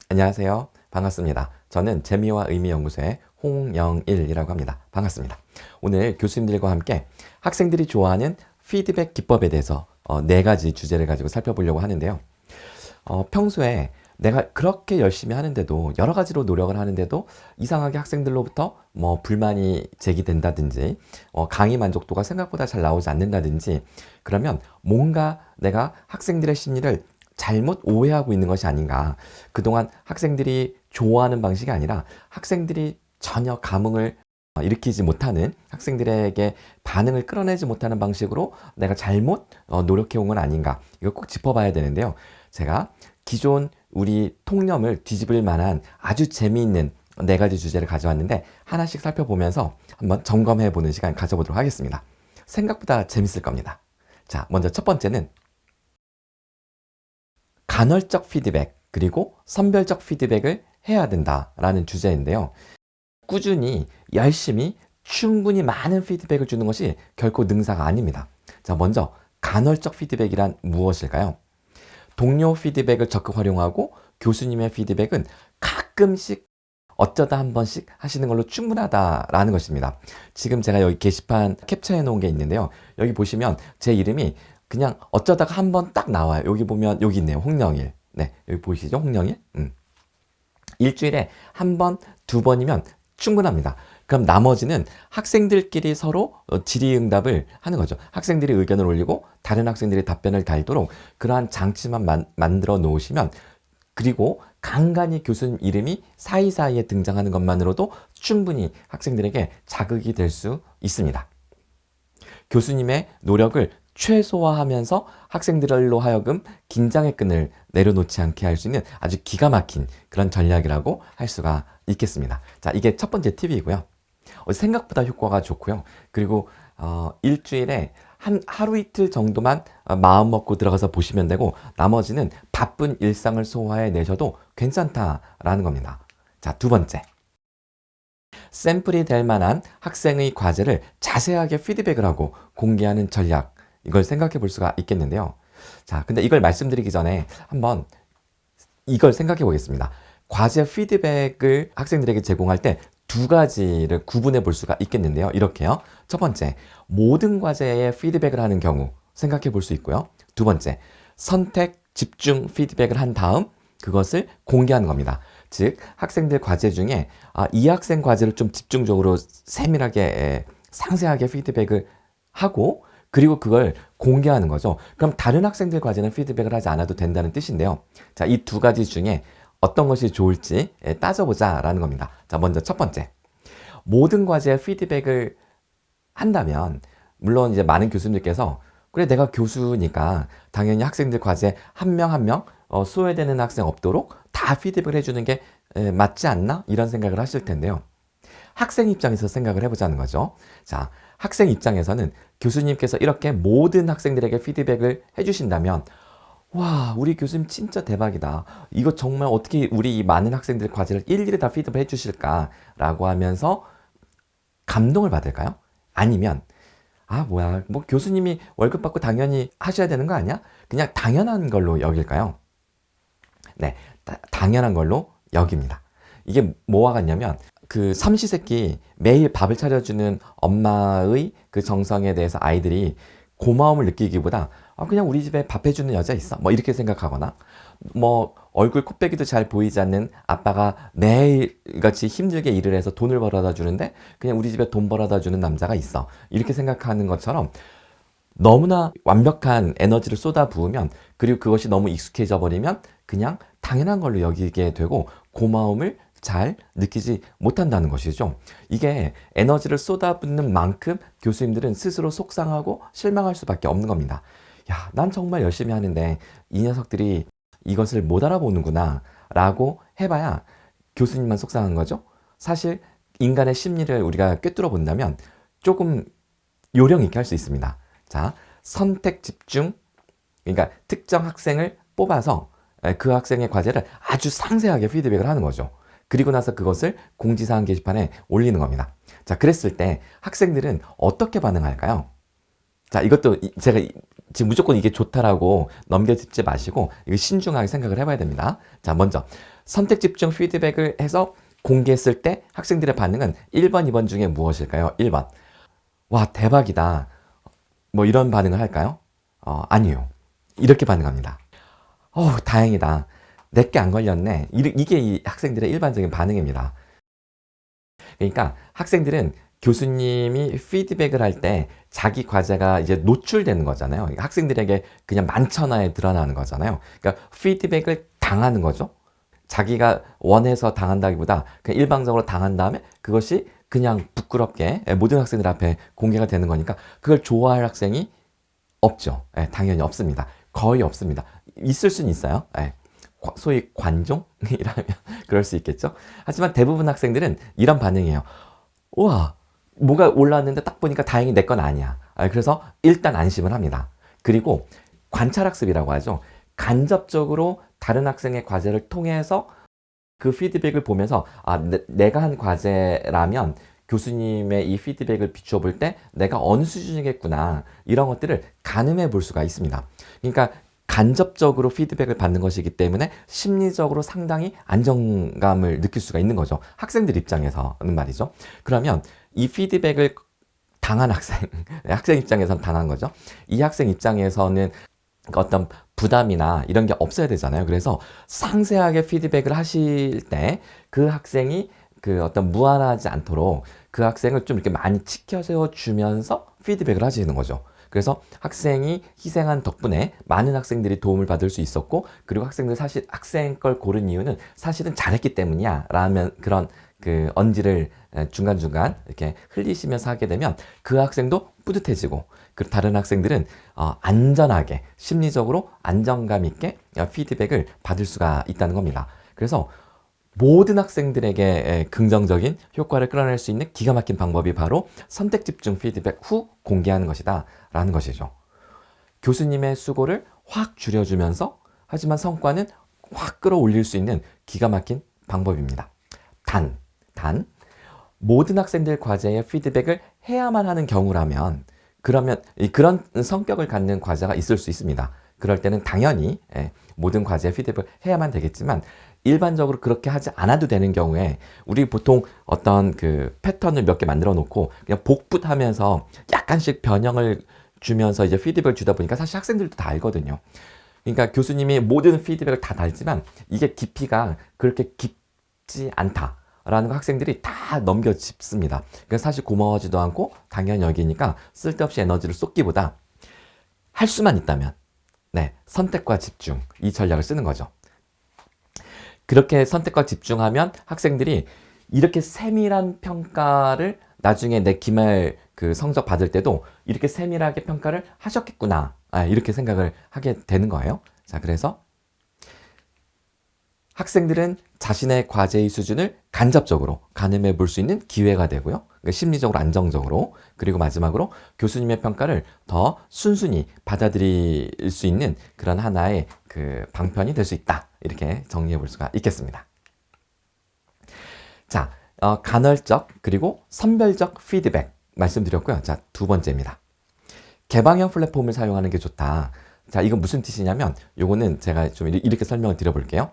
안녕하세요. 반갑습니다. 저는 재미와 의미 연구소의 홍영일이라고 합니다. 반갑습니다. 오늘 교수님들과 함께 학생들이 좋아하는 피드백 기법에 대해서 네 가지 주제를 가지고 살펴보려고 하는데요. 평소에 내가 그렇게 열심히 하는데도 여러 가지로 노력을 하는데도 이상하게 학생들로부터 뭐 불만이 제기된다든지 강의 만족도가 생각보다 잘 나오지 않는다든지 그러면 뭔가 내가 학생들의 심리를 잘못 오해하고 있는 것이 아닌가. 그동안 학생들이 좋아하는 방식이 아니라 학생들이 전혀 감흥을 일으키지 못하는 학생들에게 반응을 끌어내지 못하는 방식으로 내가 잘못 노력해온 건 아닌가. 이거 꼭 짚어봐야 되는데요. 제가 기존 우리 통념을 뒤집을 만한 아주 재미있는 네 가지 주제를 가져왔는데 하나씩 살펴보면서 한번 점검해 보는 시간 가져보도록 하겠습니다. 생각보다 재밌을 겁니다. 자, 먼저 첫 번째는 간헐적 피드백 그리고 선별적 피드백을 해야 된다라는 주제인데요. 꾸준히 열심히 충분히 많은 피드백을 주는 것이 결코 능사가 아닙니다. 자, 먼저 간헐적 피드백이란 무엇일까요? 동료 피드백을 적극 활용하고 교수님의 피드백은 가끔씩 어쩌다 한 번씩 하시는 걸로 충분하다라는 것입니다. 지금 제가 여기 게시판 캡처해 놓은 게 있는데요. 여기 보시면 제 이름이 그냥 어쩌다가 한 번 딱 나와요. 여기 보면 여기 있네요. 홍영일. 네, 여기 보이시죠? 홍영일. 일주일에 한 번, 두 번이면 충분합니다. 그럼 나머지는 학생들끼리 서로 질의응답을 하는 거죠. 학생들이 의견을 올리고 다른 학생들이 답변을 달도록 그러한 장치만 만들어 놓으시면, 그리고 간간히 교수님 이름이 사이사이에 등장하는 것만으로도 충분히 학생들에게 자극이 될 수 있습니다. 교수님의 노력을 최소화하면서 학생들로 하여금 긴장의 끈을 내려놓지 않게 할 수 있는 아주 기가 막힌 그런 전략이라고 할 수가 있겠습니다. 자, 이게 첫 번째 팁이고요. 생각보다 효과가 좋고요. 그리고 일주일에 하루 이틀 정도만 마음 먹고 들어가서 보시면 되고 나머지는 바쁜 일상을 소화해 내셔도 괜찮다라는 겁니다. 자, 두 번째. 샘플이 될 만한 학생의 과제를 자세하게 피드백을 하고 공개하는 전략. 이걸 생각해 볼 수가 있겠는데요. 자, 근데 이걸 말씀드리기 전에 한번 이걸 생각해 보겠습니다. 과제 피드백을 학생들에게 제공할 때 두 가지를 구분해 볼 수가 있겠는데요. 이렇게요. 첫 번째, 모든 과제에 피드백을 하는 경우 생각해 볼 수 있고요. 두 번째, 선택, 집중 피드백을 한 다음 그것을 공개하는 겁니다. 즉, 학생들 과제 중에 이 학생 과제를 좀 집중적으로 세밀하게 상세하게 피드백을 하고 그리고 그걸 공개하는 거죠. 그럼 다른 학생들 과제는 피드백을 하지 않아도 된다는 뜻인데요. 자, 이 두 가지 중에 어떤 것이 좋을지 따져보자라는 겁니다. 자, 먼저 첫 번째. 모든 과제에 피드백을 한다면, 물론 이제 많은 교수님들께서 그래, 내가 교수니까 당연히 학생들 과제 한 명 한 명 소외되는 학생 없도록 다 피드백을 해주는 게 맞지 않나? 이런 생각을 하실 텐데요. 학생 입장에서 생각을 해보자는 거죠. 자, 학생 입장에서는 교수님께서 이렇게 모든 학생들에게 피드백을 해주신다면 와, 우리 교수님 진짜 대박이다. 이거 정말 어떻게 우리 많은 학생들 과제를 일일이 다 피드백 해주실까라고 하면서 감동을 받을까요? 아니면 뭐야, 뭐 교수님이 월급 받고 당연히 하셔야 되는 거 아니야? 그냥 당연한 걸로 여길까요? 네, 당연한 걸로 여깁니다. 이게 뭐와 같냐면 그 삼시세끼 매일 밥을 차려주는 엄마의 그 정성에 대해서 아이들이 고마움을 느끼기보다 그냥 우리 집에 밥 해주는 여자 있어 뭐 이렇게 생각하거나, 뭐 얼굴 코빼기도 잘 보이지 않는 아빠가 매일같이 힘들게 일을 해서 돈을 벌어다 주는데 그냥 우리 집에 돈 벌어다 주는 남자가 있어 이렇게 생각하는 것처럼, 너무나 완벽한 에너지를 쏟아 부으면, 그리고 그것이 너무 익숙해져 버리면 그냥 당연한 걸로 여기게 되고 고마움을 잘 느끼지 못한다는 것이죠. 이게 에너지를 쏟아붓는 만큼 교수님들은 스스로 속상하고 실망할 수밖에 없는 겁니다. 야, 난 정말 열심히 하는데 이 녀석들이 이것을 못 알아보는구나 라고 해봐야 교수님만 속상한 거죠. 사실 인간의 심리를 우리가 꿰뚫어 본다면 조금 요령 있게 할 수 있습니다. 자, 선택 집중, 그러니까 특정 학생을 뽑아서 그 학생의 과제를 아주 상세하게 피드백을 하는 거죠. 그리고 나서 그것을 공지사항 게시판에 올리는 겁니다. 자, 그랬을 때 학생들은 어떻게 반응할까요? 자, 이것도 제가 지금 무조건 이게 좋다라고 넘겨짚지 마시고 이거 신중하게 생각을 해봐야 됩니다. 자, 먼저 선택 집중 피드백을 해서 공개했을 때 학생들의 반응은 1번, 2번 중에 무엇일까요? 1번. 와, 대박이다. 뭐 이런 반응을 할까요? 아니요. 이렇게 반응합니다. 다행이다. 내게 안 걸렸네. 이게 이 학생들의 일반적인 반응입니다. 그러니까 학생들은 교수님이 피드백을 할 때 자기 과제가 이제 노출되는 거잖아요. 학생들에게 그냥 만천하에 드러나는 거잖아요. 그러니까 피드백을 당하는 거죠. 자기가 원해서 당한다기보다 그냥 일방적으로 당한 다음에 그것이 그냥 부끄럽게 모든 학생들 앞에 공개가 되는 거니까 그걸 좋아할 학생이 없죠. 당연히 없습니다. 거의 없습니다. 있을 수는 있어요. 소위 관종이라면 그럴 수 있겠죠. 하지만 대부분 학생들은 이런 반응이에요. 우와, 뭐가 올라왔는데 딱 보니까 다행히 내 건 아니야. 그래서 일단 안심을 합니다. 그리고 관찰학습이라고 하죠. 간접적으로 다른 학생의 과제를 통해서 그 피드백을 보면서 내가 한 과제라면 교수님의 이 피드백을 비추어 볼 때 내가 어느 수준이겠구나 이런 것들을 가늠해 볼 수가 있습니다. 그러니까 간접적으로 피드백을 받는 것이기 때문에 심리적으로 상당히 안정감을 느낄 수가 있는 거죠. 학생들 입장에서는 말이죠. 그러면 이 피드백을 당한 학생 입장에서는 당한 거죠. 이 학생 입장에서는 어떤 부담이나 이런 게 없어야 되잖아요. 그래서 상세하게 피드백을 하실 때 그 학생이 그 어떤 무안하지 않도록 그 학생을 좀 이렇게 많이 치켜세워 주면서 피드백을 하시는 거죠. 그래서 학생이 희생한 덕분에 많은 학생들이 도움을 받을 수 있었고, 그리고 학생들 사실 학생 걸 고른 이유는 사실은 잘했기 때문이야 라면 그런 그 언지를 중간중간 이렇게 흘리시면서 하게 되면 그 학생도 뿌듯해지고, 그 다른 학생들은 안전하게 심리적으로 안정감 있게 피드백을 받을 수가 있다는 겁니다. 그래서 모든 학생들에게 긍정적인 효과를 끌어낼 수 있는 기가 막힌 방법이 바로 선택 집중 피드백 후 공개하는 것이다 라는 것이죠. 교수님의 수고를 확 줄여주면서 하지만 성과는 확 끌어올릴 수 있는 기가 막힌 방법입니다. 단 모든 학생들 과제에 피드백을 해야만 하는 경우라면 그러면 그런 성격을 갖는 과제가 있을 수 있습니다. 그럴 때는 당연히 모든 과제에 피드백을 해야만 되겠지만 일반적으로 그렇게 하지 않아도 되는 경우에 우리 보통 어떤 그 패턴을 몇 개 만들어 놓고 그냥 복붙하면서 약간씩 변형을 주면서 이제 피드백을 주다 보니까 사실 학생들도 다 알거든요. 그러니까 교수님이 모든 피드백을 다 달지만 이게 깊이가 그렇게 깊지 않다. 라는 거 학생들이 다 넘겨짚습니다. 그러니까 사실 고마워하지도 않고 당연히 여기니까 쓸데없이 에너지를 쏟기보다 할 수만 있다면 선택과 집중 이 전략을 쓰는 거죠. 그렇게 선택과 집중하면 학생들이 이렇게 세밀한 평가를 나중에 내 기말 그 성적 받을 때도 이렇게 세밀하게 평가를 하셨겠구나 이렇게 생각을 하게 되는 거예요. 자, 그래서 학생들은 자신의 과제의 수준을 간접적으로 가늠해 볼 수 있는 기회가 되고요. 그러니까 심리적으로 안정적으로, 그리고 마지막으로 교수님의 평가를 더 순순히 받아들일 수 있는 그런 하나의 그 방편이 될 수 있다. 이렇게 정리해 볼 수가 있겠습니다. 자, 간헐적 그리고 선별적 피드백 말씀드렸고요. 자, 두 번째입니다. 개방형 플랫폼을 사용하는 게 좋다. 자, 이건 무슨 뜻이냐면 요거는 제가 좀 이렇게 설명을 드려볼게요.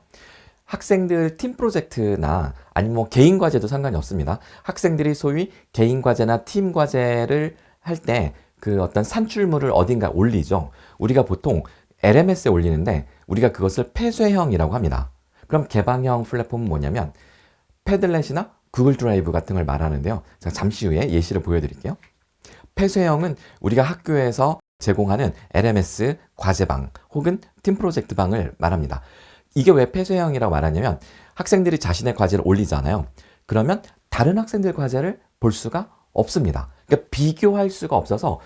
학생들 팀 프로젝트나 아니면 뭐 개인 과제도 상관이 없습니다. 학생들이 소위 개인 과제나 팀 과제를 할 때 그 어떤 산출물을 어딘가 올리죠. 우리가 보통 LMS에 올리는데 우리가 그것을 폐쇄형이라고 합니다. 그럼 개방형 플랫폼은 뭐냐면 패들렛이나 구글 드라이브 같은 걸 말하는데요. 제가 잠시 후에 예시를 보여드릴게요. 폐쇄형은 우리가 학교에서 제공하는 LMS 과제방 혹은 팀 프로젝트 방을 말합니다. 이게 왜 폐쇄형이라고 말하냐면 학생들이 자신의 과제를 올리잖아요. 그러면 다른 학생들 과제를 볼 수가 없습니다. 그러니까 비교할 수가 없어서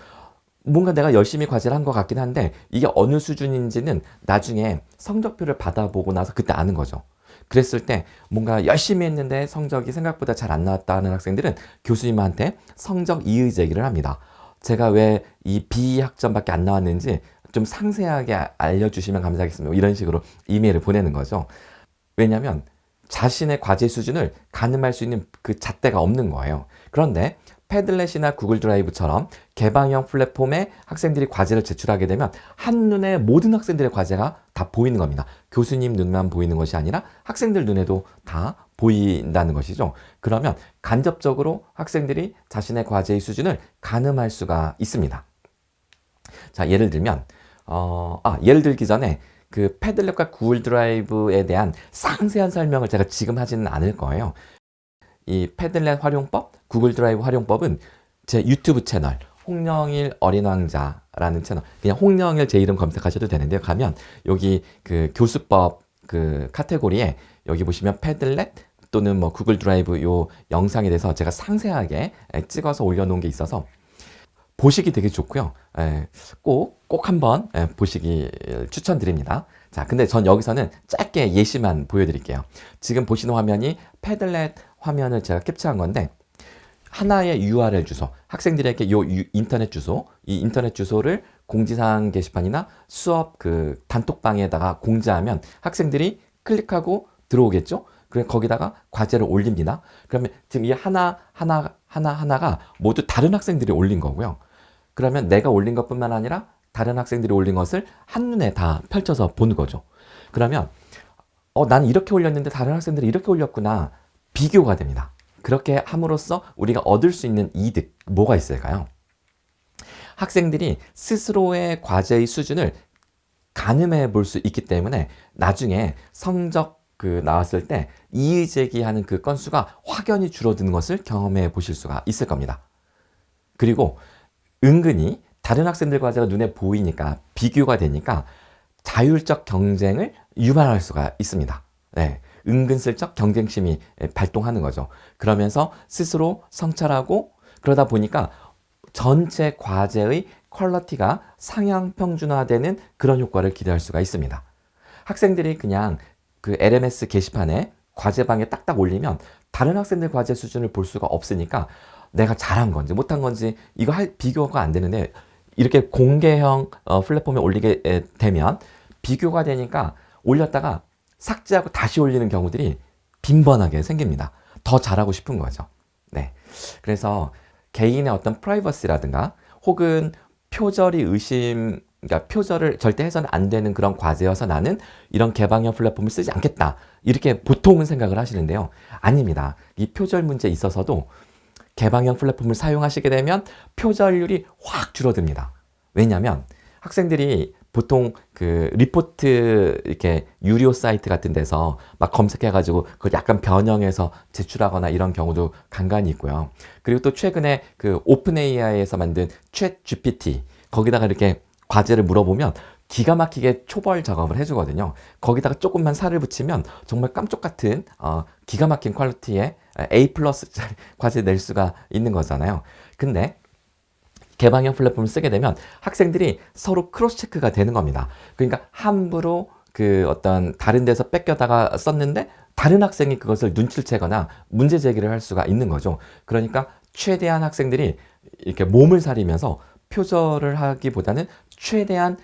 뭔가 내가 열심히 과제를 한 것 같긴 한데 이게 어느 수준인지는 나중에 성적표를 받아보고 나서 그때 아는 거죠. 그랬을 때 뭔가 열심히 했는데 성적이 생각보다 잘 안 나왔다는 학생들은 교수님한테 성적 이의 제기를 합니다. 제가 왜 이 B학점밖에 안 나왔는지 좀 상세하게 알려주시면 감사하겠습니다. 이런 식으로 이메일을 보내는 거죠. 왜냐하면 자신의 과제 수준을 가늠할 수 있는 그 잣대가 없는 거예요. 그런데 패들렛이나 구글 드라이브처럼 개방형 플랫폼에 학생들이 과제를 제출하게 되면 한눈에 모든 학생들의 과제가 다 보이는 겁니다. 교수님 눈만 보이는 것이 아니라 학생들 눈에도 다 보인다는 것이죠. 그러면 간접적으로 학생들이 자신의 과제의 수준을 가늠할 수가 있습니다. 자, 예를 들면 예를 들기 전에 그 패들렛과 구글 드라이브에 대한 상세한 설명을 제가 지금 하지는 않을 거예요. 이 패들렛 활용법, 구글 드라이브 활용법은 제 유튜브 채널 홍영일 어린 왕자라는 채널, 그냥 홍영일 제 이름 검색하셔도 되는데요. 가면 여기 그 교수법 그 카테고리에 여기 보시면 패들렛 또는 뭐 구글 드라이브 요 영상에 대해서 제가 상세하게 찍어서 올려놓은 게 있어서 보시기 되게 좋고요. 꼭 한번 보시기 추천드립니다. 자, 근데 전 여기서는 짧게 예시만 보여드릴게요. 지금 보시는 화면이 패들렛 화면을 제가 캡처한 건데 하나의 URL 주소, 학생들에게 인터넷 주소, 이 인터넷 주소를 공지사항 게시판이나 수업 그 단톡방에다가 공지하면 학생들이 클릭하고 들어오겠죠? 거기다가 과제를 올립니다. 그러면 지금 이 하나가 모두 다른 학생들이 올린 거고요. 그러면 내가 올린 것뿐만 아니라 다른 학생들이 올린 것을 한눈에 다 펼쳐서 보는 거죠. 그러면 나는 이렇게 올렸는데 다른 학생들이 이렇게 올렸구나. 비교가 됩니다. 그렇게 함으로써 우리가 얻을 수 있는 이득, 뭐가 있을까요? 학생들이 스스로의 과제의 수준을 가늠해 볼 수 있기 때문에 나중에 성적 나왔을 때 이의 제기하는 그 건수가 확연히 줄어드는 것을 경험해 보실 수가 있을 겁니다. 그리고 은근히 다른 학생들 과제가 눈에 보이니까 비교가 되니까 자율적 경쟁을 유발할 수가 있습니다. 네, 은근슬쩍 경쟁심이 발동하는 거죠. 그러면서 스스로 성찰하고 그러다 보니까 전체 과제의 퀄리티가 상향 평준화되는 그런 효과를 기대할 수가 있습니다. 학생들이 그냥 그 LMS 게시판에 과제방에 딱딱 올리면 다른 학생들 과제 수준을 볼 수가 없으니까 내가 잘한 건지 못한 건지 이거 비교가 안 되는데 이렇게 공개형 플랫폼에 올리게 되면 비교가 되니까 올렸다가 삭제하고 다시 올리는 경우들이 빈번하게 생깁니다. 더 잘하고 싶은 거죠. 네. 그래서 개인의 어떤 프라이버시라든가 혹은 그러니까 표절을 절대 해서는 안 되는 그런 과제여서 나는 이런 개방형 플랫폼을 쓰지 않겠다. 이렇게 보통은 생각을 하시는데요. 아닙니다. 이 표절 문제에 있어서도 개방형 플랫폼을 사용하시게 되면 표절률이 확 줄어듭니다. 왜냐하면 학생들이 보통 그 리포트 이렇게 유료 사이트 같은 데서 막 검색해가지고 그걸 약간 변형해서 제출하거나 이런 경우도 간간히 있고요. 그리고 또 최근에 그 오픈 AI에서 만든 챗 GPT 거기다가 이렇게 과제를 물어보면 기가 막히게 초벌 작업을 해주거든요. 거기다가 조금만 살을 붙이면 정말 깜짝 같은 기가 막힌 퀄리티의 A+ 과제 낼 수가 있는 거잖아요. 근데 개방형 플랫폼을 쓰게 되면 학생들이 서로 크로스 체크가 되는 겁니다. 그러니까 함부로 그 어떤 다른 데서 뺏겨다가 썼는데 다른 학생이 그것을 눈치를 채거나 문제 제기를 할 수가 있는 거죠. 그러니까 최대한 학생들이 이렇게 몸을 사리면서 표절을 하기보다는 최대한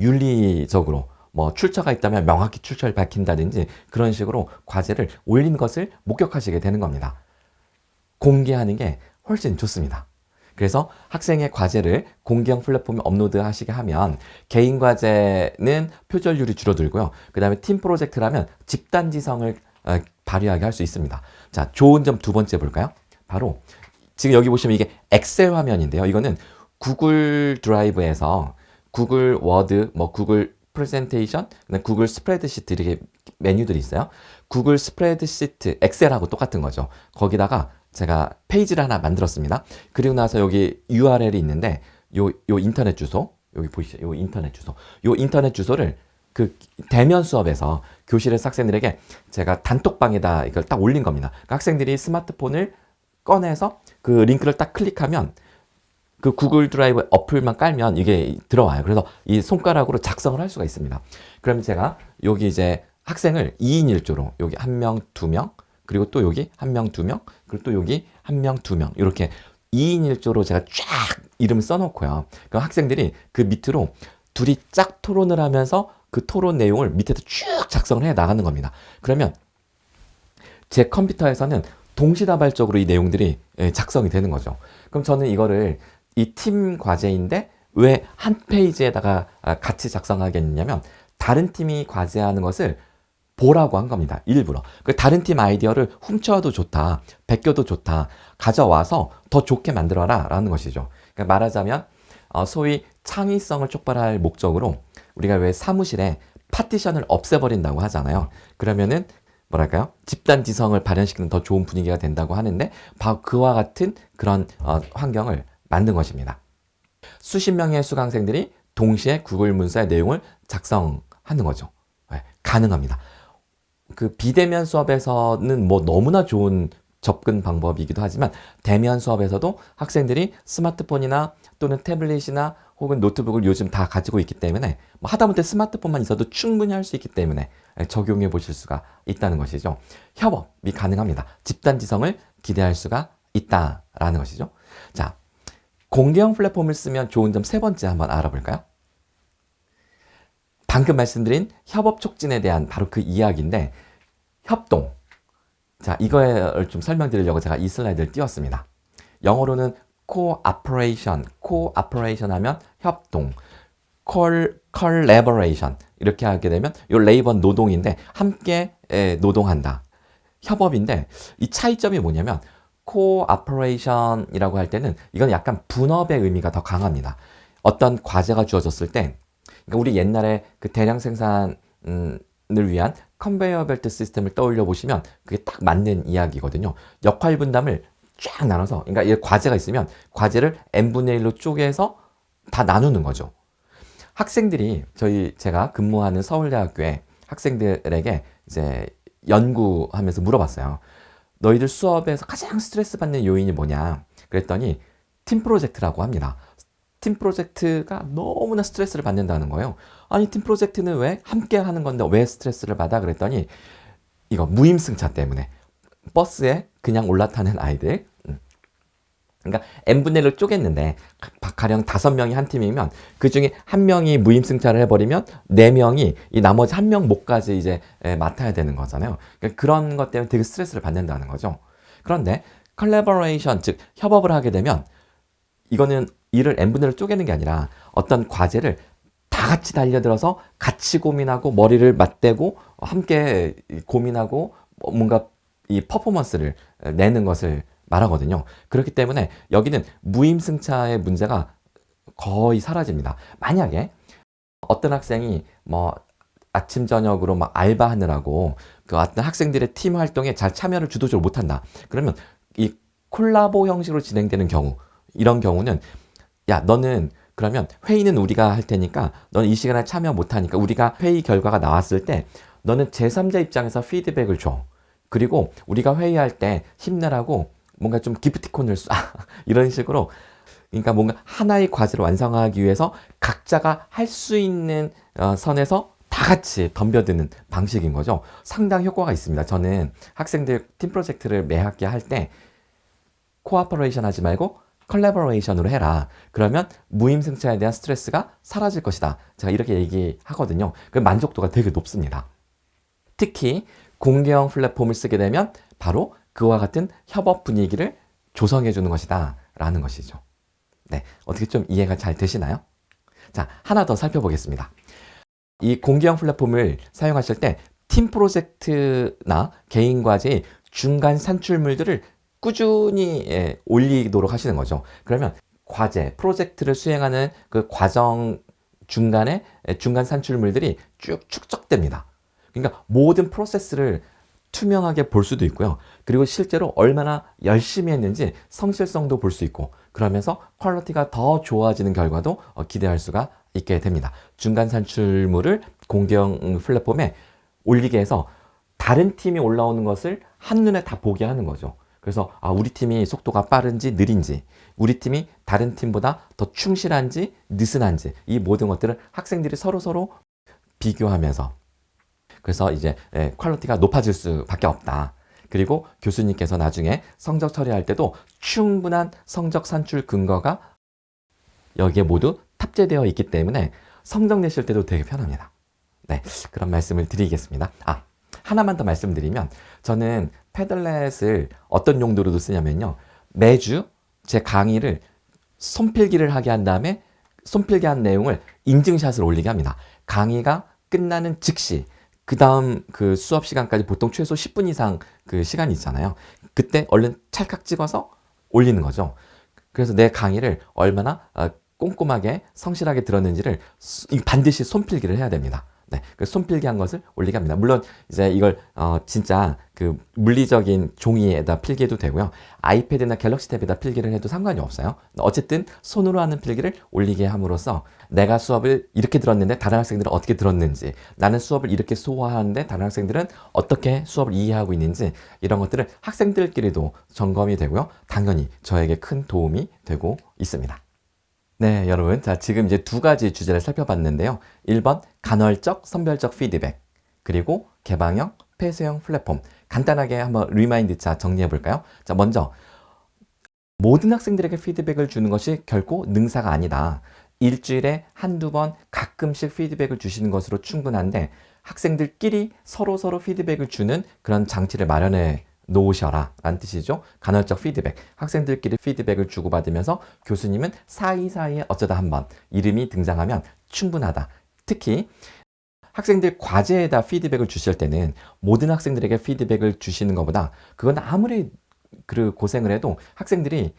윤리적으로 뭐 출처가 있다면 명확히 출처를 밝힌다든지 그런 식으로 과제를 올린 것을 목격하시게 되는 겁니다. 공개하는 게 훨씬 좋습니다. 그래서 학생의 과제를 공개형 플랫폼에 업로드하시게 하면 개인 과제는 표절률이 줄어들고요. 그 다음에 팀 프로젝트라면 집단지성을 발휘하게 할 수 있습니다. 자, 좋은 점 두 번째 볼까요? 바로 지금 여기 보시면 이게 엑셀 화면인데요. 이거는 구글 드라이브에서 구글 워드, 뭐 구글 프레젠테이션, 구글 스프레드시트 이렇게 메뉴들이 있어요. 구글 스프레드시트, 엑셀하고 똑같은 거죠. 거기다가 제가 페이지를 하나 만들었습니다. 그리고 나서 여기 URL이 있는데 요 인터넷 주소, 여기 보이시죠? 요 인터넷 주소를 그 대면 수업에서 교실에서 학생들에게 제가 단톡방에다 이걸 딱 올린 겁니다. 그러니까 학생들이 스마트폰을 꺼내서 그 링크를 딱 클릭하면 그 구글 드라이브 어플만 깔면 이게 들어와요. 그래서 이 손가락으로 작성을 할 수가 있습니다. 그러면 제가 여기 이제 학생을 2인 1조로 여기 1명, 2명, 그리고 또 여기 1명, 2명, 그리고 또 여기 1명, 2명 이렇게 2인 1조로 제가 쫙 이름을 써놓고요. 그럼 학생들이 그 밑으로 둘이 짝 토론을 하면서 그 토론 내용을 밑에서 쭉 작성을 해 나가는 겁니다. 그러면 제 컴퓨터에서는 동시다발적으로 이 내용들이 작성이 되는 거죠. 그럼 저는 이거를 이 팀 과제인데 왜 한 페이지에다가 같이 작성하겠냐면 다른 팀이 과제하는 것을 보라고 한 겁니다. 일부러. 그 다른 팀 아이디어를 훔쳐와도 좋다. 베껴도 좋다. 가져와서 더 좋게 만들어라 라는 것이죠. 그러니까 말하자면 소위 창의성을 촉발할 목적으로 우리가 왜 사무실에 파티션을 없애버린다고 하잖아요. 그러면은 뭐랄까요? 집단 지성을 발현시키는 더 좋은 분위기가 된다고 하는데 바로 그와 같은 그런 환경을 만든 것입니다. 수십 명의 수강생들이 동시에 구글 문서의 내용을 작성하는 거죠. 네, 가능합니다. 그 비대면 수업에서는 뭐 너무나 좋은 접근 방법이기도 하지만 대면 수업에서도 학생들이 스마트폰이나 또는 태블릿이나 혹은 노트북을 요즘 다 가지고 있기 때문에 뭐 하다못해 스마트폰만 있어도 충분히 할 수 있기 때문에 적용해 보실 수가 있다는 것이죠. 협업이 가능합니다. 집단지성을 기대할 수가 있다라는 것이죠. 자, 공개형 플랫폼을 쓰면 좋은 점 세 번째 한번 알아볼까요? 방금 말씀드린 협업 촉진에 대한 바로 그 이야기인데 협동. 자, 이거를 좀 설명드리려고 제가 이 슬라이드를 띄웠습니다. 영어로는 cooperation 하면 협동, collaboration 이렇게 하게 되면 이 레이번 노동인데 함께 노동한다. 협업인데 이 차이점이 뭐냐면 cooperation이라고 할 때는 이건 약간 분업의 의미가 더 강합니다. 어떤 과제가 주어졌을 때 그러니까 우리 옛날에 그 대량 생산을 위한 컨베이어 벨트 시스템을 떠올려 보시면 그게 딱 맞는 이야기거든요. 역할 분담을 쫙 나눠서 그러니까 이 과제가 있으면 과제를 n분의 1로 쪼개서 다 나누는 거죠. 학생들이 제가 근무하는 서울대학교에 학생들에게 이제 연구하면서 물어봤어요. 너희들 수업에서 가장 스트레스 받는 요인이 뭐냐? 그랬더니 팀 프로젝트라고 합니다. 팀 프로젝트가 너무나 스트레스를 받는다는 거예요. 아니, 팀 프로젝트는 왜 함께 하는 건데 왜 스트레스를 받아? 그랬더니 이거 무임승차 때문에 버스에 그냥 올라타는 아이들. 그러니까 n분의 1로 쪼갰는데 가령 5명이 한 팀이면 그 중에 한 명이 무임승차를 해버리면 4명이 이 나머지 한 명 몫까지 이제 맡아야 되는 거잖아요. 그러니까 그런 것 때문에 되게 스트레스를 받는다는 거죠. 그런데 collaboration, 즉 협업을 하게 되면 이거는 일을 n분의 1로 쪼개는 게 아니라 어떤 과제를 다 같이 달려들어서 같이 고민하고 머리를 맞대고 함께 고민하고 뭔가 이 퍼포먼스를 내는 것을 말하거든요. 그렇기 때문에 여기는 무임승차의 문제가 거의 사라집니다. 만약에 어떤 학생이 뭐 아침 저녁으로 막 알바하느라고 그 어떤 학생들의 팀 활동에 잘 참여를 주도적으로 못한다. 그러면 이 콜라보 형식으로 진행되는 경우, 이런 경우는 야, 너는 그러면 회의는 우리가 할 테니까 너는 이 시간에 참여 못하니까 우리가 회의 결과가 나왔을 때 너는 제3자 입장에서 피드백을 줘. 그리고 우리가 회의할 때 힘내라고 뭔가 좀 기프티콘을 쏴. 이런 식으로 그러니까 뭔가 하나의 과제를 완성하기 위해서 각자가 할 수 있는 선에서 다 같이 덤벼드는 방식인 거죠. 상당히 효과가 있습니다. 저는 학생들 팀 프로젝트를 매 학기 할 때 코어퍼레이션 하지 말고 컬래버레이션으로 해라. 그러면 무임승차에 대한 스트레스가 사라질 것이다. 제가 이렇게 얘기하거든요. 그 만족도가 되게 높습니다. 특히 공개형 플랫폼을 쓰게 되면 바로 그와 같은 협업 분위기를 조성해 주는 것이다 라는 것이죠. 네, 어떻게 좀 이해가 잘 되시나요? 자, 하나 더 살펴보겠습니다. 이 공개형 플랫폼을 사용하실 때 팀 프로젝트나 개인 과제의 중간 산출물들을 꾸준히 올리도록 하시는 거죠. 그러면 과제, 프로젝트를 수행하는 그 과정 중간에 중간 산출물들이 쭉 축적됩니다. 그러니까 모든 프로세스를 투명하게 볼 수도 있고요. 그리고 실제로 얼마나 열심히 했는지 성실성도 볼 수 있고 그러면서 퀄리티가 더 좋아지는 결과도 기대할 수가 있게 됩니다. 중간 산출물을 공개형 플랫폼에 올리게 해서 다른 팀이 올라오는 것을 한눈에 다 보게 하는 거죠. 그래서 우리 팀이 속도가 빠른지 느린지, 우리 팀이 다른 팀보다 더 충실한지 느슨한지 이 모든 것들을 학생들이 서로 비교하면서 그래서 이제 퀄리티가 높아질 수밖에 없다. 그리고 교수님께서 나중에 성적 처리할 때도 충분한 성적 산출 근거가 여기에 모두 탑재되어 있기 때문에 성적 내실 때도 되게 편합니다. 네, 그런 말씀을 드리겠습니다. 하나만 더 말씀드리면 저는 패들렛을 어떤 용도로도 쓰냐면요. 매주 제 강의를 손필기를 하게 한 다음에 손필기한 내용을 인증샷을 올리게 합니다. 강의가 끝나는 즉시 그 다음 그 수업 시간까지 보통 최소 10분 이상 그 시간이 있잖아요. 그때 얼른 찰칵 찍어서 올리는 거죠. 그래서 내 강의를 얼마나 꼼꼼하게 성실하게 들었는지를 반드시 손필기를 해야 됩니다. 네, 그 손필기한 것을 올리게 합니다. 물론 이제 이걸 진짜 그 물리적인 종이에다 필기해도 되고요. 아이패드나 갤럭시 탭에다 필기를 해도 상관이 없어요. 어쨌든 손으로 하는 필기를 올리게 함으로써 내가 수업을 이렇게 들었는데 다른 학생들은 어떻게 들었는지, 나는 수업을 이렇게 소화하는데 다른 학생들은 어떻게 수업을 이해하고 있는지, 이런 것들을 학생들끼리도 점검이 되고요. 당연히 저에게 큰 도움이 되고 있습니다. 네, 여러분. 자, 지금 이제 두 가지 주제를 살펴봤는데요. 1번, 간헐적, 선별적 피드백. 그리고 개방형, 폐쇄형 플랫폼. 간단하게 한번 리마인드 차 정리해 볼까요? 자, 먼저, 모든 학생들에게 피드백을 주는 것이 결코 능사가 아니다. 일주일에 한두 번 가끔씩 피드백을 주시는 것으로 충분한데, 학생들끼리 서로 피드백을 주는 그런 장치를 마련해 놓으셔라 라는 뜻이죠. 간헐적 피드백. 학생들끼리 피드백을 주고받으면서 교수님은 사이사이에 어쩌다 한번 이름이 등장하면 충분하다. 특히 학생들 과제에다 피드백을 주실 때는 모든 학생들에게 피드백을 주시는 것보다 그건 아무리 그 고생을 해도 학생들이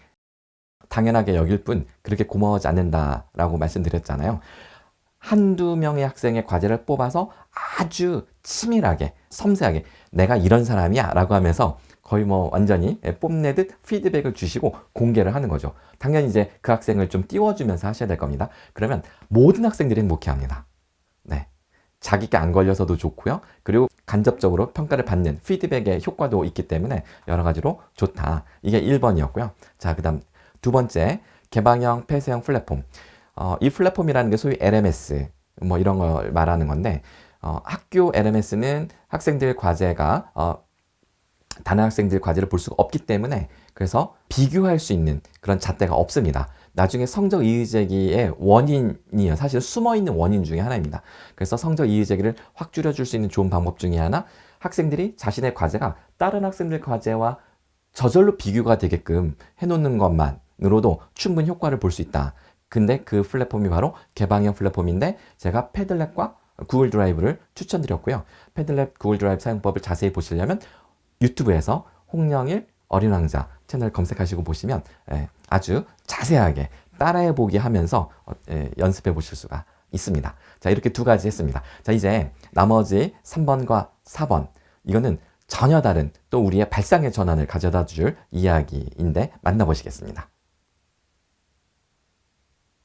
당연하게 여길 뿐 그렇게 고마워하지 않는다라고 말씀드렸잖아요. 한두 명의 학생의 과제를 뽑아서 아주 치밀하게, 섬세하게 내가 이런 사람이야 라고 하면서 거의 뭐 완전히 뽐내듯 피드백을 주시고 공개를 하는 거죠. 당연히 이제 그 학생을 좀 띄워주면서 하셔야 될 겁니다. 그러면 모든 학생들이 행복해합니다. 네. 자기가 안 걸려서도 좋고요. 그리고 간접적으로 평가를 받는 피드백의 효과도 있기 때문에 여러 가지로 좋다. 이게 1번이었고요. 자, 그 다음 두 번째, 개방형, 폐쇄형 플랫폼. 이 플랫폼이라는 게 소위 LMS 뭐 이런 걸 말하는 건데 학교 LMS는 학생들 과제가 다른 학생들 과제를 볼 수가 없기 때문에 그래서 비교할 수 있는 그런 잣대가 없습니다. 나중에 성적 이의제기의 원인이요. 사실 숨어있는 원인 중에 하나입니다. 그래서 성적 이의제기를 확 줄여줄 수 있는 좋은 방법 중에 하나, 학생들이 자신의 과제가 다른 학생들 과제와 저절로 비교가 되게끔 해놓는 것만으로도 충분히 효과를 볼 수 있다. 근데 그 플랫폼이 바로 개방형 플랫폼인데 제가 패들렛과 구글 드라이브를 추천드렸고요. 패들렛 구글 드라이브 사용법을 자세히 보시려면 유튜브에서 홍영일 어린 왕자 채널 검색하시고 보시면 아주 자세하게 따라해보기 하면서 연습해 보실 수가 있습니다. 자, 이렇게 두 가지 했습니다. 자, 이제 나머지 3번과 4번. 이거는 전혀 다른 또 우리의 발상의 전환을 가져다 줄 이야기인데 만나보시겠습니다.